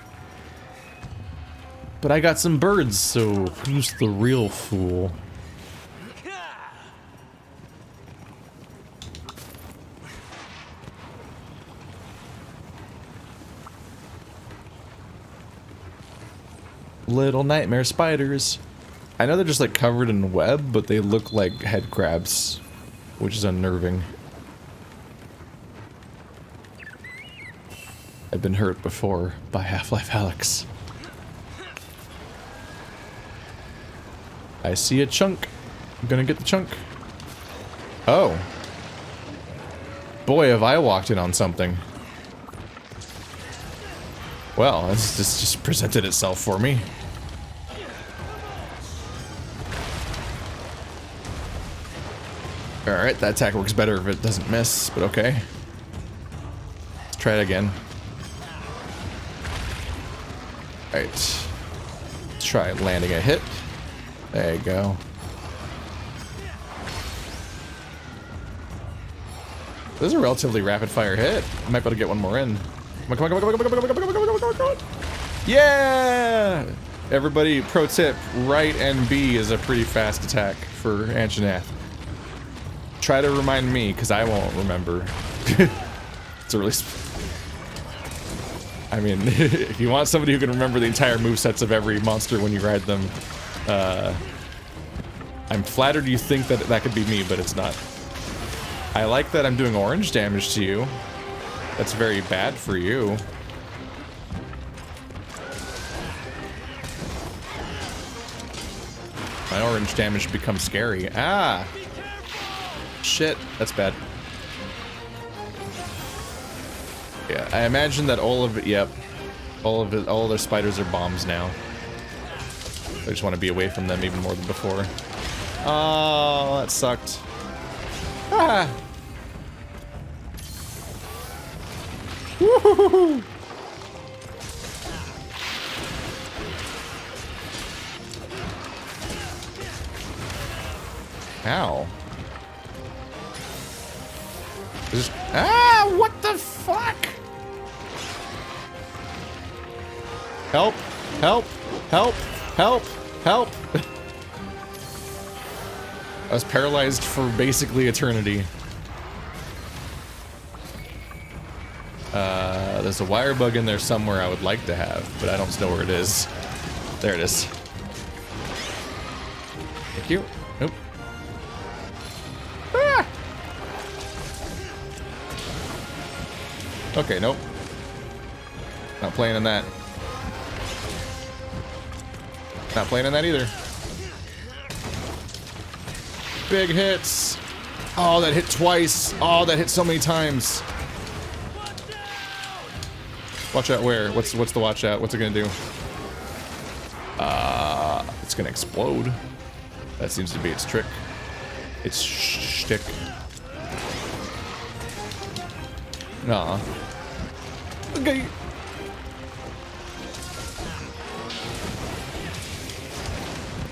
But I got some birds, so who's the real fool? Little nightmare spiders. I know they're just like covered in web, but they look like head crabs, which is unnerving. I've been hurt before by Half-Life Alyx. I see a chunk. I'm gonna get the chunk. Oh. Boy, have I walked in on something. Well, this just presented itself for me. Alright, that attack works better if it doesn't miss, but okay. Let's try it again. Alright. Let's try landing a hit. There you go. This is a relatively rapid fire hit. I might be able to get one more in. Come on, come on, come on, come on, come on, come on, come on, come on, come on, come on. Yeah! Everybody, pro tip, right and B is a pretty fast attack for Anjanath. Try to remind me, because I won't remember. It's a really... I mean, if you want somebody who can remember the entire movesets of every monster when you ride them, I'm flattered you think that that could be me, but it's not. I like that I'm doing orange damage to you. That's very bad for you. My orange damage becomes scary. Ah! Shit, that's bad. Yeah, I imagine that all of it, yep. All of their spiders are bombs now. I just want to be away from them even more than before. Oh, that sucked. Ah! Woohoo! Ow. Ah, what the fuck? Help, help, help, help, help. I was paralyzed for basically eternity. There's a Wirebug in there somewhere I would like to have, but I don't know where it is. There it is. Thank you. Nope. Ah! Okay, nope. Not playing in that. Not playing in that either. Big hits. Oh, that hit twice. Oh, that hit so many times. Watch out where? What's the watch out? What's it gonna do? It's gonna explode. That seems to be its trick. Its shtick. Nah. Okay.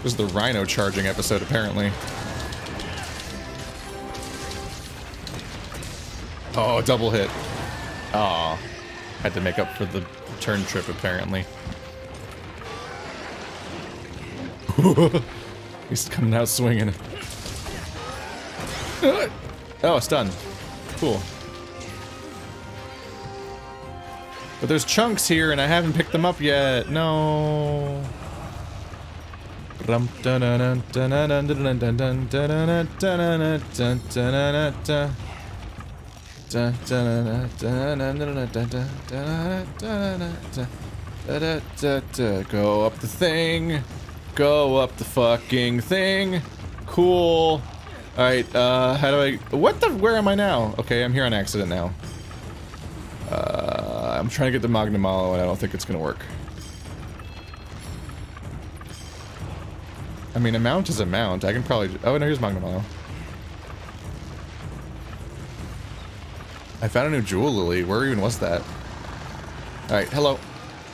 This is the rhino charging episode, apparently. Oh, double hit. Aw. Had to make up for the turn trip, apparently. He's coming out swinging. Oh, a stun. Cool. But there's chunks here, and I haven't picked them up yet. No. Go up the thing. Go up the fucking thing. Cool. Alright, how do I... What the... Where am I now? Okay, I'm here on accident now. I'm trying to get the Magnamalo, and I don't think it's gonna work. I mean, a mount is a mount. I can probably... Oh, no, here's Magnamalo. I found a new Jewel Lily. Where even was that? Alright, hello.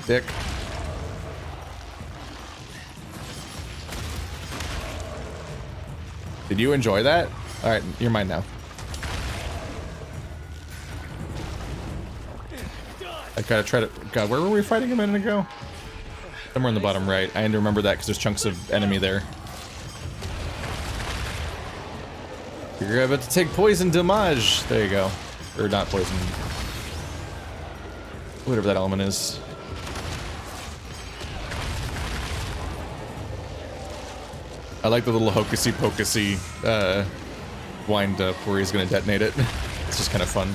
Dick. Did you enjoy that? Alright, you're mine now. I gotta try to... God, where were we fighting a minute ago? Somewhere in the bottom right. I need to remember that because there's chunks of enemy there. You're about to take poison damage. There you go. Or not poison. Whatever that element is. I like the little hocusy pocusy wind up where he's gonna detonate it. It's just kind of fun.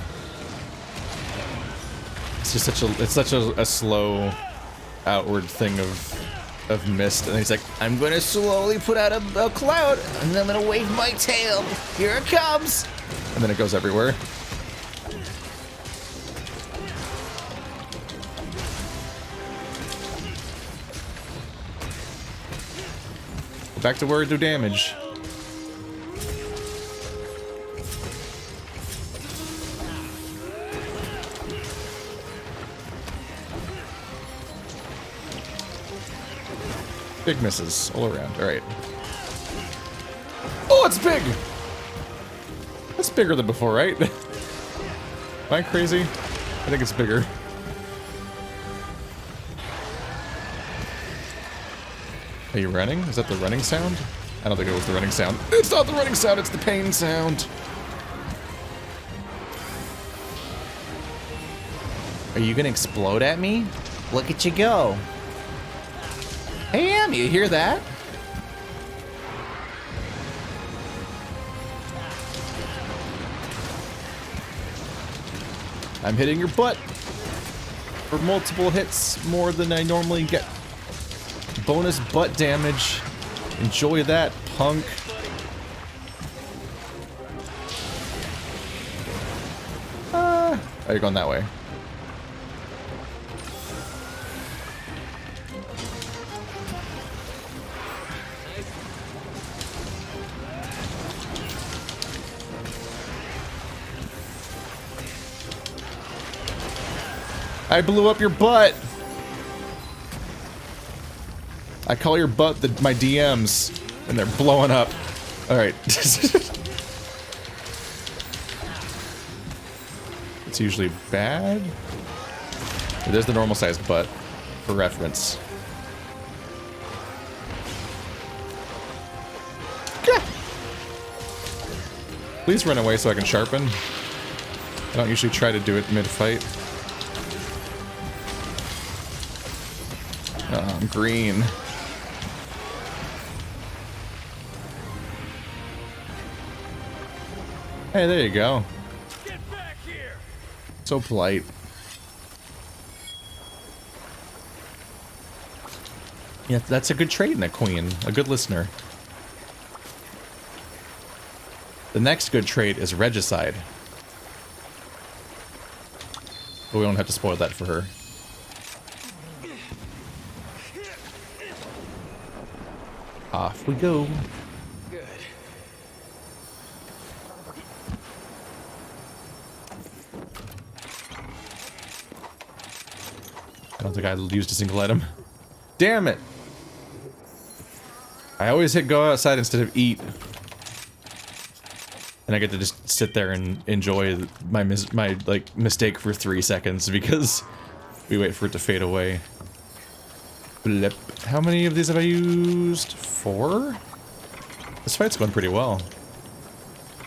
It's just such a slow outward thing of mist, and he's like, I'm gonna slowly put out a cloud, and then I'm gonna wave my tail. Here it comes, and then it goes everywhere. Back to where it do damage. Big misses all around. All right. Oh, it's big. That's bigger than before, right? Am I crazy? I think it's bigger. Are you running? Is that the running sound? I don't think it was the running sound. It's not the running sound, it's the pain sound. Are you gonna explode at me? Look at you go. Hey, Am, you hear that? I'm hitting your butt for multiple hits, more than I normally get. Bonus butt damage. Enjoy that, punk. Oh, you're going that way. I blew up your butt. I call your butt my DMs, and they're blowing up. All right. It's usually bad. There's the normal sized butt for reference. Gah! Please run away so I can sharpen. I don't usually try to do it mid-fight. Oh, I'm green. Hey, there you go. Get back here. So polite. Yeah, that's a good trait in a queen. A good listener. The next good trait is regicide. But we don't have to spoil that for her. Off we go. Good. I don't think I used a single item. Damn it! I always hit go outside instead of eat. And I get to just sit there and enjoy my mistake for 3 seconds because we wait for it to fade away. Blip. How many of these have I used? 4? This fight's going pretty well.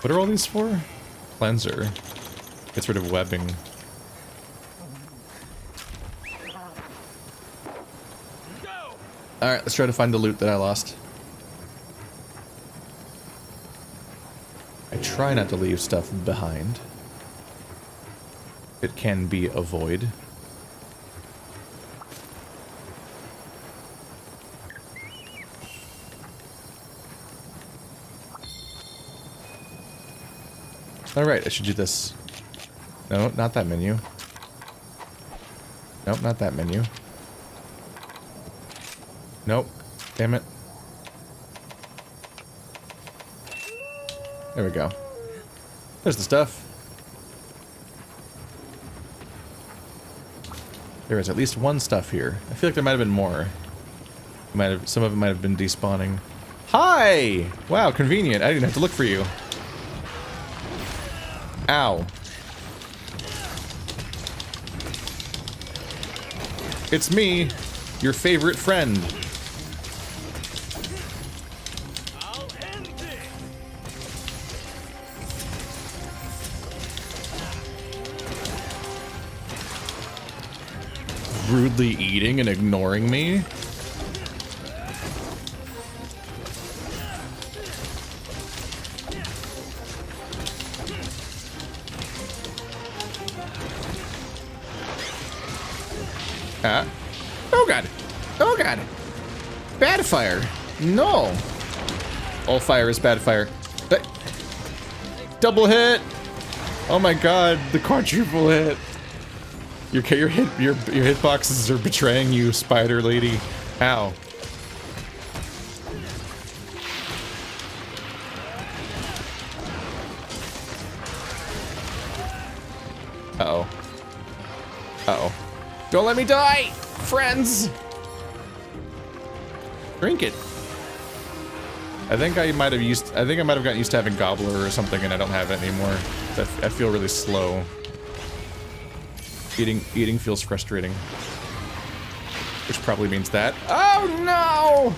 What are all these for? Cleanser. Gets rid of webbing. Alright, let's try to find the loot that I lost. I try not to leave stuff behind. It can be avoided. Alright, I should do this. No, not that menu. Nope, not that menu. Nope. Damn it. There we go. There's the stuff. There is at least one stuff here. I feel like there might have been more. Some of it might have been despawning. Hi! Wow, convenient. I didn't have to look for you. Ow. It's me, your favorite friend. I'll end this. Rudely eating and ignoring me? Oh god. Oh god. Bad fire. No. All fire is bad fire. Double hit. Oh my god, the quadruple hit. Your hitboxes are betraying you, spider lady. Ow. Uh-oh. Uh-oh. Don't let me die, friends! Drink it. I think I might have gotten used to having Gobbler or something and I don't have it anymore. I feel really slow. Eating feels frustrating. Which probably means that. Oh no!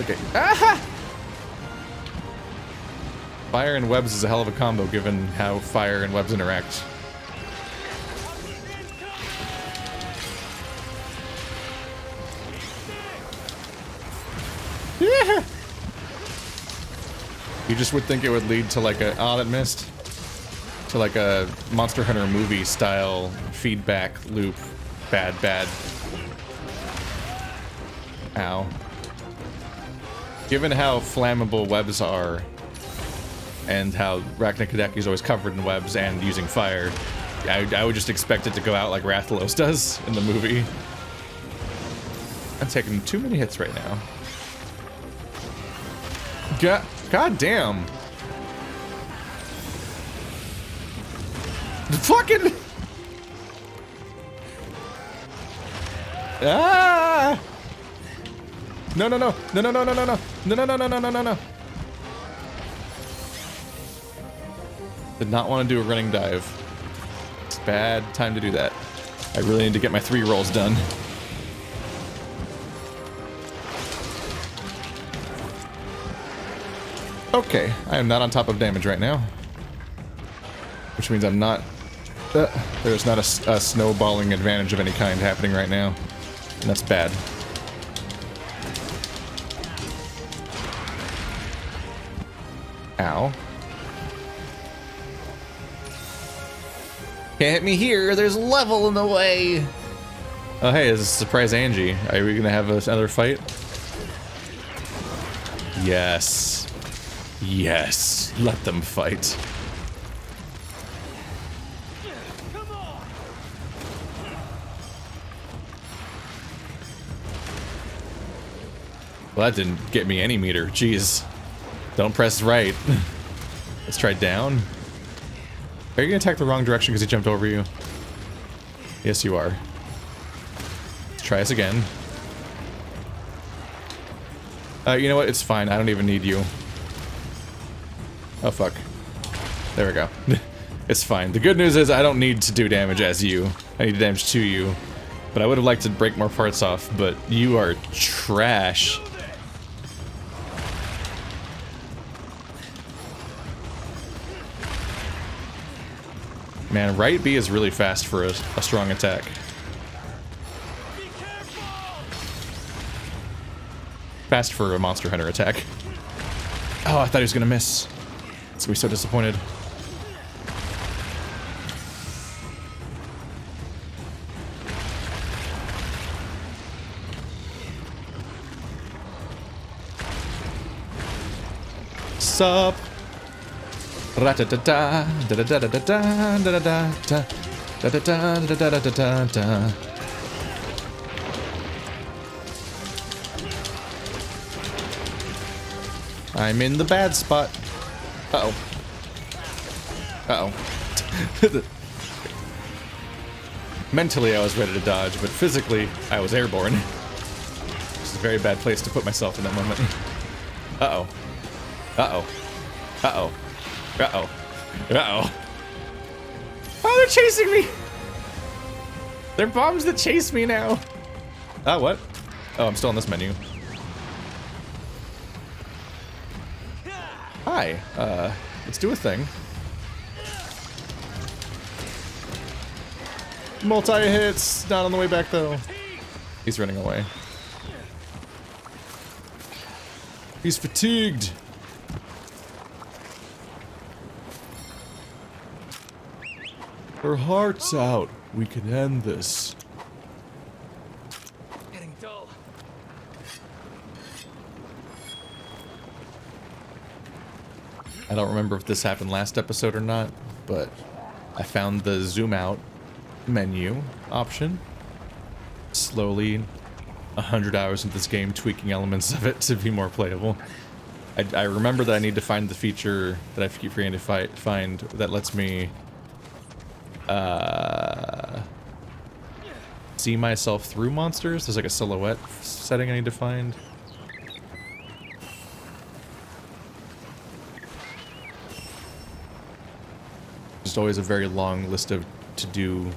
Okay. Aha! Fire and webs is a hell of a combo given how fire and webs interact. Yeah. You just would think it would lead to like a that missed. To like a Monster Hunter movie style feedback loop. Bad. Ow. Given how flammable webs are, and how Rakna-Kadaki is always covered in webs and using fire, I would just expect it to go out like Rathalos does in the movie. I'm taking too many hits right now. God damn. Fucking Ah! No, no, no, no, no, no, no, no, no, no, no, no, no, no, no, no, no. Did not want to do a running dive. It's a bad time to do that. I really need to get my 3 rolls done. Okay, I am not on top of damage right now. Which means I'm not... there's not a snowballing advantage of any kind happening right now. And that's bad. Ow. Can't hit me here, there's level in the way! Oh hey, this is Surprise Angie. Are we gonna have another fight? Yes. Yes. Let them fight. Well, that didn't get me any meter. Jeez. Don't press right. Let's try down. Are you gonna attack the wrong direction because he jumped over you? Yes, you are. Let's try us again. You know what? It's fine. I don't even need you. Oh, fuck. There we go. It's fine. The good news is I don't need to do damage as you. I need damage to you. But I would have liked to break more parts off, but you are trash. Man, right B is really fast for a strong attack. Fast for a Monster Hunter attack. Oh, I thought he was gonna miss. It's gonna be so disappointed. Sup? Ra-da-da-da, da-da-da-da-da, da-da-da-da, da-da-da-da-da-da-da-da. I'm in the bad spot. Uh-oh. Uh-oh. Mentally, I was ready to dodge, but physically, I was airborne. It's a very bad place to put myself in that moment. Uh-oh. Uh-oh. Uh-oh. Uh-oh. Uh-oh. Oh, they're chasing me! They're bombs that chase me now! Oh, what? Oh, I'm still on this menu. Hi. Let's do a thing. Multi-hits! Not on the way back, though. He's running away. He's fatigued! Her heart's out. We can end this. Getting dull. I don't remember if this happened last episode or not, but I found the zoom out menu option. Slowly, 100 hours into this game, tweaking elements of it to be more playable. I remember that I need to find the feature that I keep forgetting to find that lets me see myself through monsters. There's like a silhouette setting I need to find. Just always a very long list of to-do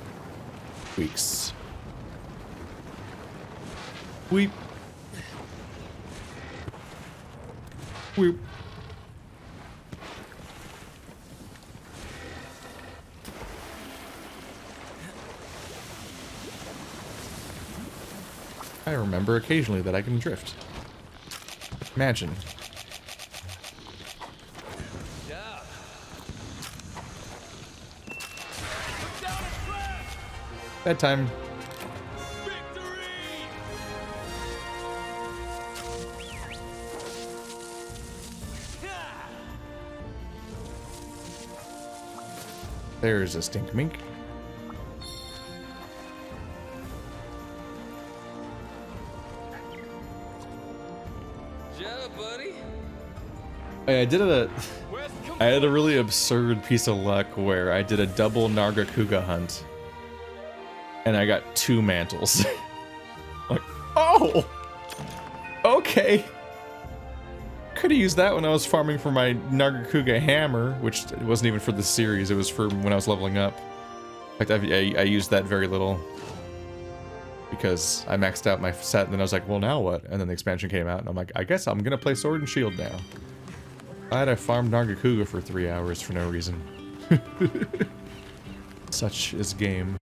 tweaks. Weep. Weep. I remember occasionally that I can drift. Imagine. Yeah. Bedtime. Victory! There's a stink mink. Yeah, buddy. Hey, I had a really absurd piece of luck where I did a double Nargacuga hunt. And I got 2 mantles. Oh! Okay. Could have used that when I was farming for my Nargacuga hammer, which wasn't even for the series, it was for when I was leveling up. In fact, I used that very little. Because I maxed out my set, and then I was like, well, now what? And then the expansion came out, and I'm like, I guess I'm gonna play Sword and Shield now. Glad I farmed Nargacuga for 3 hours for no reason. Such is game.